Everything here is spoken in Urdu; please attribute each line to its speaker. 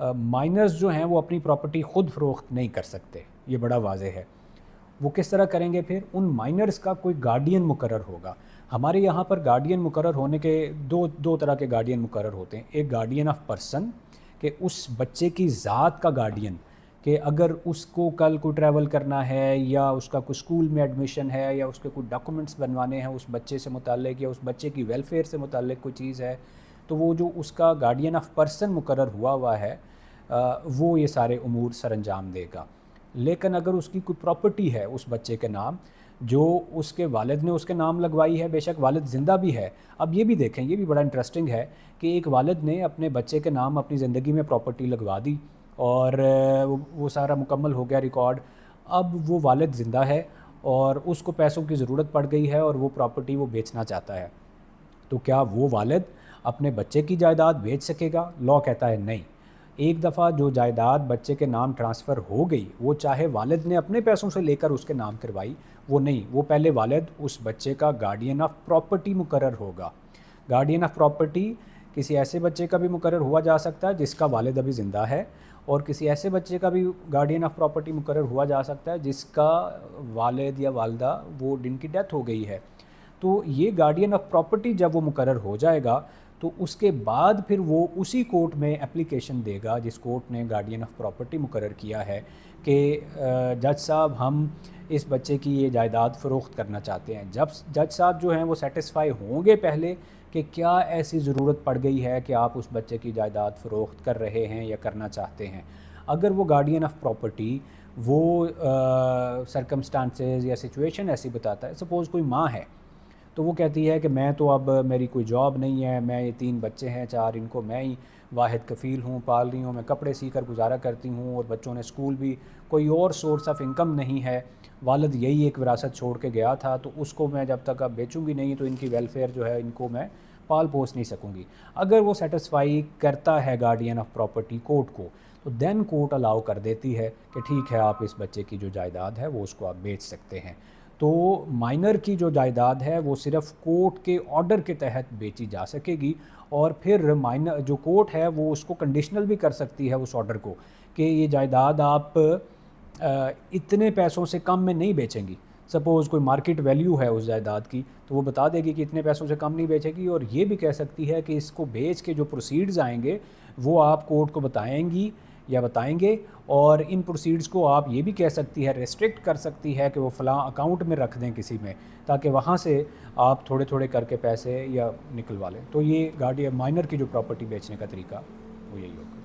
Speaker 1: مائنرز جو ہیں وہ اپنی پراپرٹی خود فروخت نہیں کر سکتے، یہ بڑا واضح ہے۔ وہ کس طرح کریں گے؟ پھر ان مائنرز کا کوئی گارڈین مقرر ہوگا۔ ہمارے یہاں پر گارڈین مقرر ہونے کے دو طرح کے گارڈین مقرر ہوتے ہیں۔ ایک گارڈین آف پرسن، کہ اس بچے کی ذات کا گارڈین، کہ اگر اس کو کل کوئی ٹریول کرنا ہے یا اس کا کوئی اسکول میں ایڈمیشن ہے یا اس کے کوئی ڈاکومنٹس بنوانے ہیں اس بچے سے متعلق یا اس بچے کی ویلفیئر سے متعلق کوئی چیز ہے، تو وہ جو اس کا گارڈین آف پرسن مقرر ہوا ہے وہ یہ سارے امور سر انجام دے گا۔ لیکن اگر اس کی کوئی پراپرٹی ہے اس بچے کے نام جو اس کے والد نے اس کے نام لگوائی ہے، بے شک والد زندہ بھی ہے۔ اب یہ بھی دیکھیں، یہ بھی بڑا انٹرسٹنگ ہے کہ ایک والد نے اپنے بچے کے نام اپنی زندگی میں پراپرٹی لگوا دی اور وہ سارا مکمل ہو گیا ریکارڈ۔ اب وہ والد زندہ ہے اور اس کو پیسوں کی ضرورت پڑ گئی ہے اور وہ پراپرٹی وہ بیچنا چاہتا ہے، تو کیا وہ والد اپنے بچے کی جائیداد بیچ سکے گا؟ لا کہتا ہے نہیں۔ ایک دفعہ جو جائیداد بچے کے نام ٹرانسفر ہو گئی، وہ چاہے والد نے اپنے پیسوں سے لے کر اس کے نام کروائی، وہ نہیں، وہ پہلے والد اس بچے کا گارڈین آف پراپرٹی مقرر ہوگا۔ گارڈین آف پراپرٹی کسی ایسے بچے کا بھی مقرر ہوا جا سکتا ہے جس کا والد ابھی زندہ ہے، اور کسی ایسے بچے کا بھی گارڈین آف پراپرٹی مقرر ہوا جا سکتا ہے جس کا والد یا والدہ وہ جن کی ڈیتھ ہو گئی ہے۔ تو یہ گارڈین آف پراپرٹی جب وہ مقرر ہو جائے گا تو اس کے بعد پھر وہ اسی کورٹ میں اپلیکیشن دے گا جس کورٹ نے گارڈین آف پراپرٹی مقرر کیا ہے کہ جج صاحب ہم اس بچے کی یہ جائیداد فروخت کرنا چاہتے ہیں۔ جب جج صاحب جو ہیں وہ سیٹسفائی ہوں گے پہلے کہ کیا ایسی ضرورت پڑ گئی ہے کہ آپ اس بچے کی جائیداد فروخت کر رہے ہیں یا کرنا چاہتے ہیں۔ اگر وہ گارڈین آف پراپرٹی وہ سرکمسٹانسز یا سچویشن ایسی بتاتا ہے، سپوز کوئی ماں ہے تو وہ کہتی ہے کہ میں تو اب میری کوئی جاب نہیں ہے، میں یہ 3 بچے ہیں 4، ان کو میں ہی واحد کفیل ہوں، پال رہی ہوں، میں کپڑے سی کر گزارا کرتی ہوں اور بچوں نے اسکول بھی، کوئی اور سورس آف انکم نہیں ہے، والد یہی ایک وراثت چھوڑ کے گیا تھا تو اس کو میں جب تک اب بیچوں گی نہیں تو ان کی ویلفیئر جو ہے ان کو میں پال پوس نہیں سکوں گی۔ اگر وہ سیٹسفائی کرتا ہے گارڈین آف پراپرٹی کورٹ کو، تو دین کورٹ الاؤ کر دیتی ہے کہ ٹھیک ہے آپ اس بچے کی جو جائیداد ہے وہ اس کو آپ بیچ سکتے ہیں۔ تو مائنر کی جو جائیداد ہے وہ صرف کورٹ کے آرڈر کے تحت بیچی جا سکے گی، اور پھر مائنر جو کورٹ ہے وہ اس کو کنڈیشنل بھی کر سکتی ہے اس آرڈر کو کہ یہ جائیداد آپ اتنے پیسوں سے کم میں نہیں بیچیں گی۔ سپوز کوئی مارکیٹ ویلیو ہے اس جائیداد کی تو وہ بتا دے گی کہ اتنے پیسوں سے کم نہیں بیچے گی، اور یہ بھی کہہ سکتی ہے کہ اس کو بیچ کے جو پروسیڈز آئیں گے وہ آپ کورٹ کو بتائیں گی یا بتائیں گے، اور ان پروسیڈز کو آپ یہ بھی کہہ سکتی ہے، ریسٹرکٹ کر سکتی ہے کہ وہ فلاں اکاؤنٹ میں رکھ دیں کسی میں، تاکہ وہاں سے آپ تھوڑے تھوڑے کر کے پیسے یا نکلوا لیں۔ تو یہ گارڈین مائنر کی جو پراپرٹی بیچنے کا طریقہ وہ یہی ہوگا۔